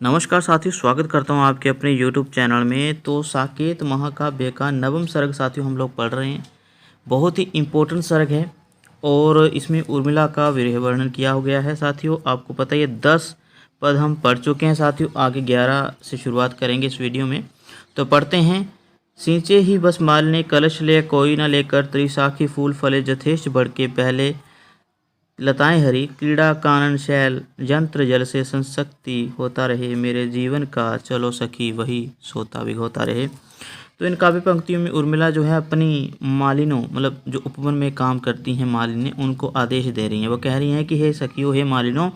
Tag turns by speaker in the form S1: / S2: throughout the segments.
S1: नमस्कार साथियों, स्वागत करता हूं आपके अपने YouTube चैनल में। तो साकेत महाकाव्य का नवम सर्ग साथियों हम लोग पढ़ रहे हैं। बहुत ही इम्पोर्टेंट सर्ग है और इसमें उर्मिला का विरह वर्णन किया हो गया है। साथियों आपको पता है 10 पद हम पढ़ चुके हैं। साथियों आगे 11 से शुरुआत करेंगे इस वीडियो में। तो पढ़ते हैं। सींचे ही बस मालिने कलश ले कोई न लेकर, त्रिशाखी फूल फले जथेष्ट बढ़ के पहले, लताएं हरी क्रीड़ा कानन शैल, यंत्र जल से संशक्ति होता रहे, मेरे जीवन का चलो सखी वही सोता भिगोता रहे। तो इन काव्य पंक्तियों में उर्मिला जो है अपनी मालिनों मतलब जो उपवन में काम करती हैं मालिनी, उनको आदेश दे रही हैं। वो कह रही हैं कि हे सखियों, हे मालिनों,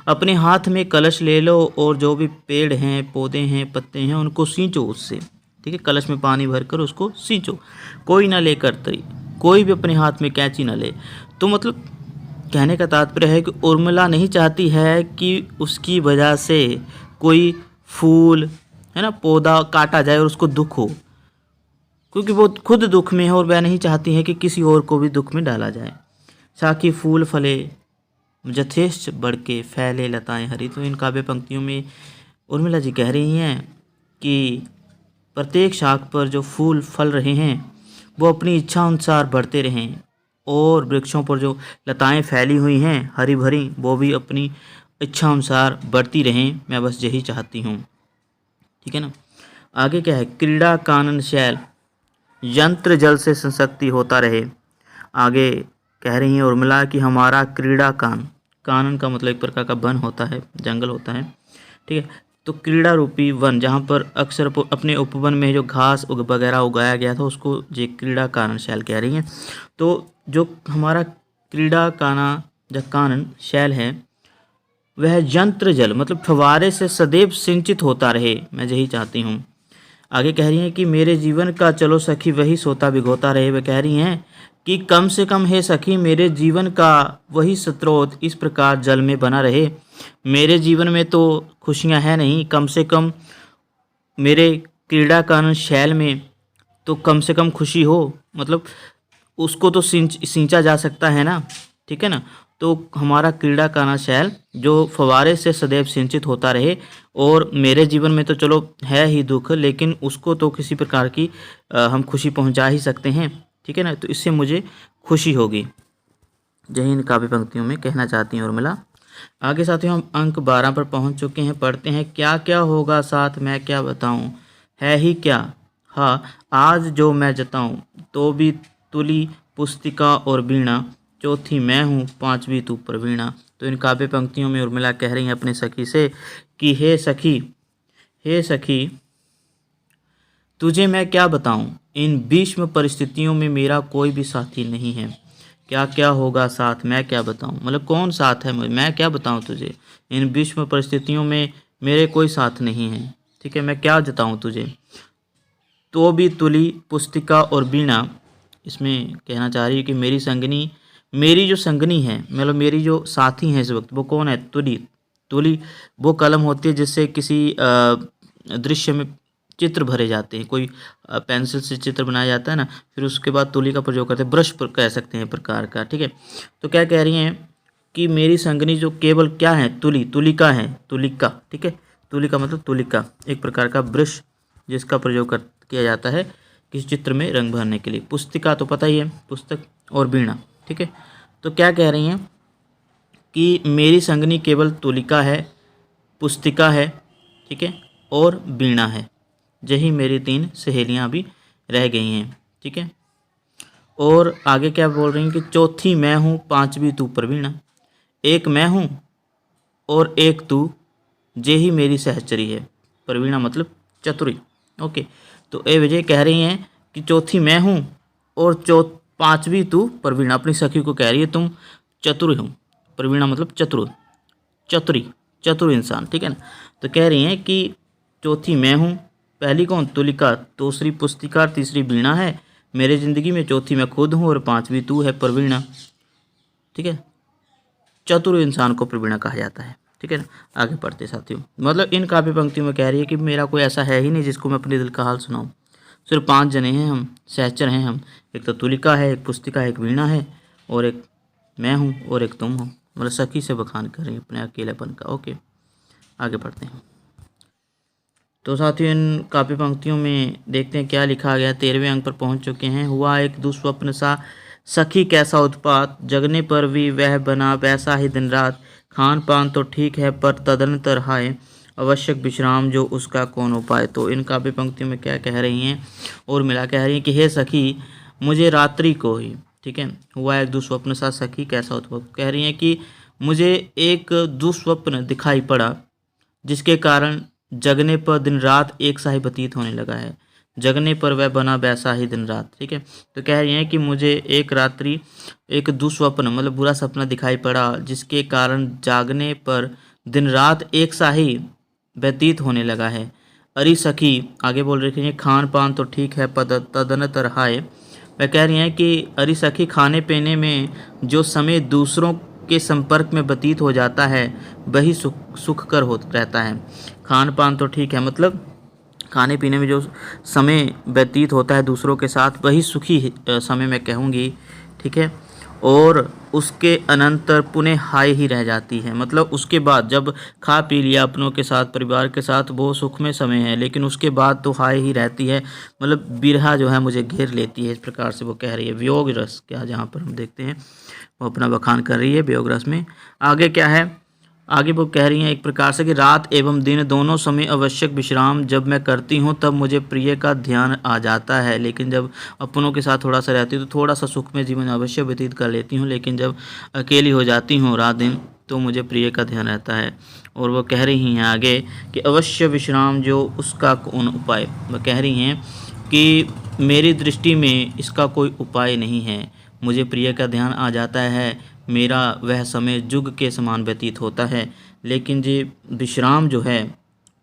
S1: अपने हाथ में कलश ले लो और जो भी पेड़ हैं, पौधे हैं, पत्ते हैं, उनको सींचो उससे। ठीक है, कलश में पानी भरकर उसको सींचो। कोई ना लेकर तरी, कोई भी अपने हाथ में कैंची ना ले। तो मतलब कहने का तात्पर्य है कि उर्मिला नहीं चाहती है कि उसकी वजह से कोई फूल है ना पौधा काटा जाए और उसको दुख हो, क्योंकि वो खुद दुख में है और वह नहीं चाहती है कि किसी और को भी दुख में डाला जाए। साखी फूल फले यथेष्ट बढ़ के फैले, लताएं हरी। तो इन काव्य पंक्तियों में उर्मिला जी कह रही हैं कि प्रत्येक शाख पर जो फूल फल रहे हैं वो अपनी इच्छा अनुसार बढ़ते रहें, और वृक्षों पर जो लताएं फैली हुई हैं हरी भरी, वो भी अपनी इच्छा अनुसार बढ़ती रहें। मैं बस यही चाहती हूँ। ठीक है ना। आगे क्या है, क्रीड़ा कानन शैल, यंत्र जल से संशक्ति होता रहे। आगे कह रही हैं उर्मिला कि हमारा क्रीड़ा कानन का मतलब एक प्रकार का वन होता है, जंगल होता है। ठीक है, तो क्रीड़ा रूपी वन, जहाँ पर अक्सर अपने उपवन में जो घास वगैरह उगाया गया था उसको ये क्रीड़ा कानन शैल कह रही हैं। तो जो हमारा क्रीड़ा कानन शैल है वह यंत्र जल मतलब फव्वारे से सदैव सिंचित होता रहे, मैं यही चाहती हूँ। आगे कह रही हैं कि मेरे जीवन का चलो सखी वही सोता भिगोता रहे। वह कह रही हैं कि कम से कम हे सखी, मेरे जीवन का वही स्रोत इस प्रकार जल में बना रहे। मेरे जीवन में तो खुशियां हैं नहीं, कम से कम मेरे क्रीड़ा कानन शैल में तो कम से कम खुशी हो, मतलब उसको तो सींचा जा सकता है ना। ठीक है ना। तो हमारा क्रीड़ा कानन शैल जो फव्वारे से सदैव सिंचित होता रहे, और मेरे जीवन में तो चलो है ही दुख, लेकिन उसको तो किसी प्रकार की हम खुशी पहुंचा ही सकते हैं। ठीक है ना। तो इससे मुझे खुशी होगी, यही इन काव्य पंक्तियों में कहना चाहती हैं उर्मिला। आगे साथियों हम अंक 12 पर पहुंच चुके हैं। पढ़ते हैं। क्या क्या होगा साथ मैं क्या बताऊं, है ही क्या हाँ आज जो मैं जताऊं, तो भी तुली पुस्तिका और वीणा, चौथी मैं हूँ पांचवी तू प्रवीणा। तो इन काव्य पंक्तियों में उर्मिला कह रही हैं अपने सखी से कि हे सखी तुझे मैं क्या बताऊं, इन भीष्म परिस्थितियों में मेरा कोई भी साथी नहीं है। क्या क्या होगा साथ मैं क्या बताऊं, मतलब कौन साथ है, मैं क्या बताऊं तुझे, इन भीष्म परिस्थितियों में मेरे कोई साथ नहीं है। ठीक है, मैं क्या जताऊं तुझे। तो भी तुली पुस्तिका और वीणा, इसमें कहना चाह रही है कि मेरी जो संगनी है, मतलब मेरी जो साथी हैं इस वक्त, वो कौन है, तुली वो कलम होती है जिससे किसी दृश्य में चित्र भरे जाते हैं। कोई पेंसिल से चित्र बनाया जाता है ना, फिर उसके बाद तुली का प्रयोग करते हैं, ब्रश पर कह सकते हैं प्रकार का। ठीक है, तो क्या कह रही हैं कि मेरी संगनी जो केवल क्या है, तुलिका है, तुलिका। ठीक है, तुलिका मतलब तुलिका, एक प्रकार का ब्रश जिसका प्रयोग किया जाता है किसी चित्र में रंग भरने के लिए। पुस्तिका तो पता ही है, पुस्तक, और वीणा। ठीक है, तो क्या कह रही हैं कि मेरी संगनी केवल तुलिका है, पुस्तिका है, ठीक है, और वीणा है। यही मेरी 3 सहेलियां अभी रह गई हैं। ठीक है, और आगे क्या बोल रही हैं कि चौथी मैं हूँ पांचवी तू प्रवीणा, एक मैं हूँ और एक तू, जे ही मेरी सहचरी है। प्रवीणा मतलब चतुरी। ओके, तो ए विजय कह रही हैं कि चौथी मैं हूँ और पांचवी तू प्रवीणा, अपनी सखी को कह रही है तुम चतुर हो। प्रवीणा मतलब चतुर इंसान। ठीक है ना। तो कह रही हैं कि चौथी मैं हूँ, पहली कौन, तुलिका, दूसरी पुस्तिका, तीसरी वीणा है मेरे ज़िंदगी में, चौथी मैं खुद हूँ और पांचवी तू है प्रवीणा। ठीक है, चतुर इंसान को प्रवीणा कहा जाता है। ठीक है ना। आगे पढ़ते साथियों, मतलब इन काव्य पंक्तियों में कह रही है कि मेरा कोई ऐसा है ही नहीं जिसको मैं अपने दिल का हाल सुनाऊं। सिर्फ 5 जने हैं हम, सहचर हैं हम, एक तो तुलिका है, एक पुस्तिका है, एक वीणा है, और एक मैं हूँ और एक तुम हो। मतलब सखी से बखान कर रही है अपने अकेलेपन का। ओके, आगे पढ़ते हैं। तो साथियों इन काव्य पंक्तियों में देखते हैं क्या लिखा गया। 13वें अंक पर पहुंच चुके हैं। हुआ एक दुस्वप्न सा सखी कैसा उत्पात, जगने पर भी वह बना वैसा ही दिन रात। खान पान तो ठीक है पर तदनंतर हाय, आवश्यक विश्राम जो उसका कौन उपाय। तो इन काव्य पंक्तियों में क्या कह रही हैं, उर्मिला कह रही हैं कि हे सखी मुझे रात्रि को ही, ठीक है, हुआ एक दुस्वप्न सा सखी कैसा उत्पात, कह रही हैं कि मुझे एक दुस्वप्न दिखाई पड़ा जिसके कारण जगने पर दिन रात एक सा ही व्यतीत होने लगा है। जगने पर वह बना वैसा ही दिन रात, ठीक है। तो कह रही हैं कि मुझे एक रात्रि एक दुस्वप्न मतलब बुरा सपना दिखाई पड़ा जिसके कारण जागने पर दिन रात एक सा ही व्यतीत होने लगा है। अरे सखी आगे बोल रही है खान पान तो ठीक है तदनतर हाय। वह कह रही हैं कि अरे सखी खाने पीने में जो समय दूसरों के संपर्क में व्यतीत हो जाता है वही सुखकर हो रहता है। खान पान तो ठीक है मतलब खाने पीने में जो समय व्यतीत होता है दूसरों के साथ वही सुखी समय मैं कहूँगी, ठीक है। और उसके अनंतर पुनः हाय ही रह जाती है, मतलब उसके बाद जब खा पी लिया अपनों के साथ परिवार के साथ वो सुखमय समय है, लेकिन उसके बाद तो हाय ही रहती है, मतलब बिरहा जो है मुझे घेर लेती है। इस प्रकार से वो कह रही है। वियोग रस क्या जहाँ पर हम देखते हैं वो अपना बखान कर रही है वियोग रस में। आगे क्या है, आगे वो कह रही हैं एक प्रकार से कि रात एवं दिन दोनों समय आवश्यक विश्राम जब मैं करती हूँ तब मुझे प्रिय का ध्यान आ जाता है, लेकिन जब अपनों के साथ थोड़ा सा रहती हूँ तो थोड़ा सा सुख में जीवन अवश्य व्यतीत कर लेती हूँ, लेकिन जब अकेली हो जाती हूँ रात दिन तो मुझे प्रिय का ध्यान रहता है। और वो कह रही हैं आगे कि अवश्य विश्राम जो उसका कौन उपाय। वह कह रही हैं कि मेरी दृष्टि में इसका कोई उपाय नहीं है। मुझे प्रिय का ध्यान आ जाता है, मेरा वह समय जुग के समान व्यतीत होता है, लेकिन ये विश्राम जो है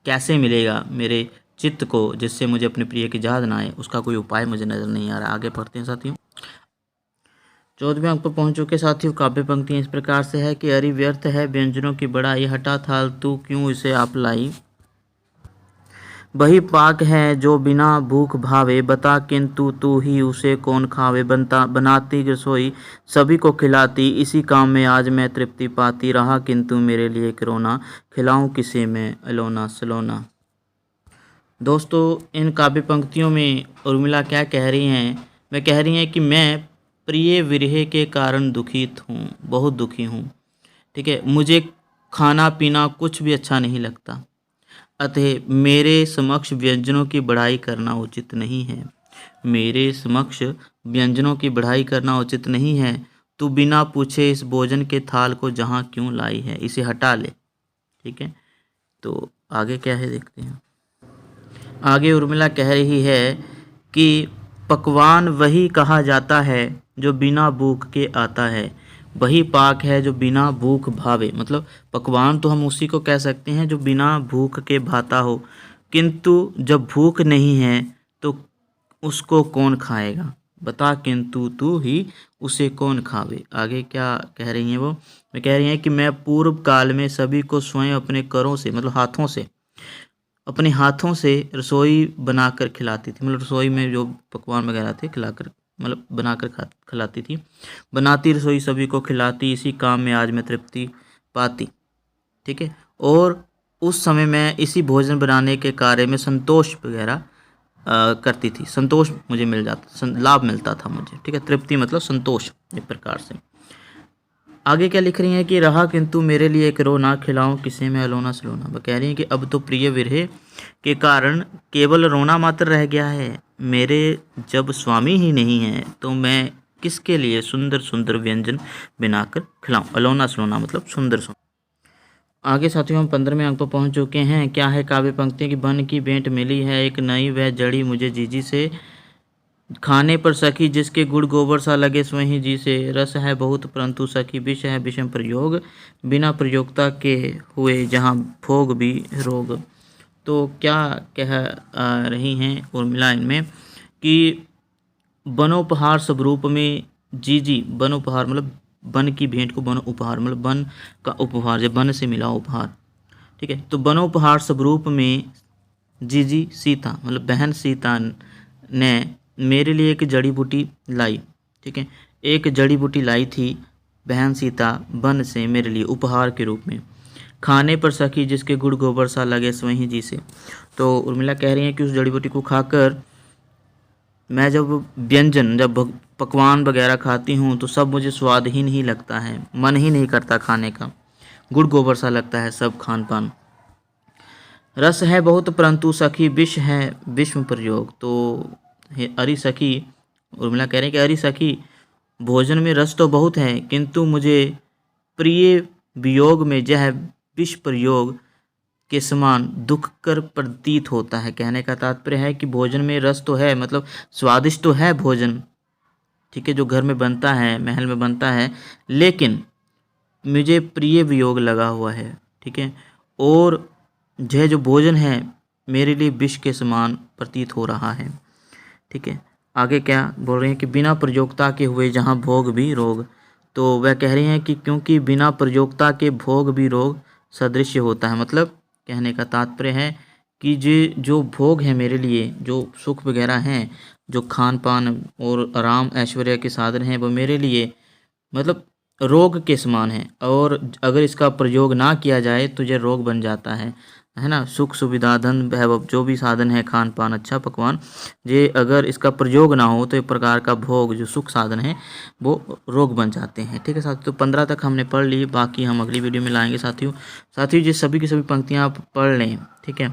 S1: कैसे मिलेगा मेरे चित्त को जिससे मुझे अपने प्रिय की याद ना आए, उसका कोई उपाय मुझे नज़र नहीं आ रहा। आगे पढ़ते हैं साथियों। 14वें अंक पर पहुँच चुके साथियों। काव्य पंक्तियाँ इस प्रकार से है कि अरि व्यर्थ है व्यंजनों की बड़ाई, हटा थाल तू क्यों इसे आप लाई। वही पाक है जो बिना भूख भावे, बता किंतु तू ही उसे कौन खावे। बनाती रसोई सभी को खिलाती, इसी काम में आज मैं तृप्ति पाती। रहा किंतु मेरे लिए किरोना, खिलाऊं किसे मैं अलोना सलोना। दोस्तों इन काव्य पंक्तियों में उर्मिला क्या कह रही हैं, वे कह रही हैं कि मैं प्रिय विरह के कारण दुखित हूँ, बहुत दुखी हूँ, ठीक है। मुझे खाना पीना कुछ भी अच्छा नहीं लगता, अतः मेरे समक्ष व्यंजनों की बढ़ाई करना उचित नहीं है। मेरे समक्ष व्यंजनों की बढ़ाई करना उचित नहीं है। तू बिना पूछे इस भोजन के थाल को जहाँ क्यों लाई है, इसे हटा ले, ठीक है। तो आगे क्या है देखते हैं। आगे उर्मिला कह रही है कि पकवान वही कहा जाता है जो बिना भूख के आता है, वही पाक है जो बिना भूख भावे। मतलब पकवान तो हम उसी को कह सकते हैं जो बिना भूख के भाता हो, किंतु जब भूख नहीं है तो उसको कौन खाएगा। बता किंतु तू ही उसे कौन खावे। आगे क्या कह रही हैं वो कह रही हैं कि मैं पूर्व काल में सभी को स्वयं अपने करों से मतलब हाथों से अपने हाथों से रसोई बनाकर खिलाती थी। मतलब रसोई में जो पकवान वगैरह थे खिलाकर मतलब बनाकर खिलाती थी। बनाती रसोई सभी को खिलाती, इसी काम में आज मैं तृप्ति पाती, ठीक है। और उस समय मैं इसी भोजन बनाने के कार्य में संतोष वगैरह करती थी, संतोष मुझे मिल जाता, लाभ मिलता था मुझे, ठीक है। तृप्ति मतलब संतोष, एक प्रकार से। आगे क्या लिख रही हैं कि रहा किंतु मेरे लिए एक रोना, खिलाऊं किसे मैं अलोना सलोना। वह कह रही हैं कि अब तो प्रिय विरह के कारण केवल रोना मात्र रह गया है। मेरे जब स्वामी ही नहीं है तो मैं किसके लिए सुंदर सुंदर व्यंजन बनाकर खिलाऊं। अलोना सलोना मतलब सुंदर सुंदर। आगे साथियों हम 15वें अंक पर पहुंच चुके हैं। क्या है काव्य पंक्ति की बन की भेंट मिली है एक नई, वह जड़ी मुझे जीजी से। खाने पर सखी जिसके गुड़ गोबर सा लगे स्वहीं जी से। रस है बहुत परंतु सखी विष है विषम प्रयोग, बिना प्रयोगता के हुए जहाँ भोग भी रोग। तो क्या कह रही हैं उर्मिला इनमें कि बनोपहार स्वरूप में जी बन उपहार मतलब बन की भेंट को बन उपहार मतलब बन का उपहार, जब बन से मिला उपहार, ठीक है। तो बनोपहार स्वरूप में जी सीता मतलब बहन सीता ने मेरे लिए एक जड़ी बूटी लाई, ठीक है। एक जड़ी बूटी लाई थी बहन सीता बन से मेरे लिए उपहार के रूप में। खाने पर सखी जिसके गुड़ गोबर सा लगे स्वहीं जी से। तो उर्मिला कह रही हैं कि उस जड़ी बूटी को खाकर मैं जब पकवान वगैरह खाती हूँ तो सब मुझे स्वादहीन ही लगता है, मन ही नहीं करता खाने का, गुड़ गोबर सा लगता है सब खान पान। रस है बहुत परंतु सखी विष है विषम प्रयोग। तो अरे सखी, उर्मिला कह रहे हैं कि अरे सखी, भोजन में रस तो बहुत है किंतु मुझे प्रिय वियोग में यह विष प्रयोग के समान दुखकर प्रतीत होता है। कहने का तात्पर्य है कि भोजन में रस तो है, मतलब स्वादिष्ट तो है भोजन, ठीक है, जो घर में बनता है, महल में बनता है, लेकिन मुझे प्रिय वियोग लगा हुआ है, ठीक है, और यह जो भोजन है मेरे लिए विष के समान प्रतीत हो रहा है, ठीक है। आगे क्या बोल रहे हैं कि बिना प्रयोक्ता के हुए जहाँ भोग भी रोग। तो वह कह रही हैं कि क्योंकि बिना प्रयोक्ता के भोग भी रोग सदृश होता है। मतलब कहने का तात्पर्य है कि जो भोग है मेरे लिए, जो सुख वगैरह हैं, जो खान पान और आराम ऐश्वर्य के साधन हैं, वो मेरे लिए मतलब रोग के समान है, और अगर इसका प्रयोग ना किया जाए तो यह रोग बन जाता है ना। सुख सुविधा धन वैभव जो भी साधन है, खान पान अच्छा पकवान, ये अगर इसका प्रयोग ना हो तो एक प्रकार का भोग जो सुख साधन है वो रोग बन जाते हैं, ठीक है साथियों। तो 15 तक हमने पढ़ ली, बाकी हम अगली वीडियो में लाएंगे साथियों ये सभी की सभी पंक्तियाँ आप पढ़ लें, ठीक है।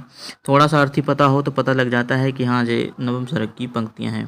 S1: थोड़ा सा अर्थ ही पता हो तो पता लग जाता है कि हाँ ये नवम सर्ग की पंक्तियाँ हैं।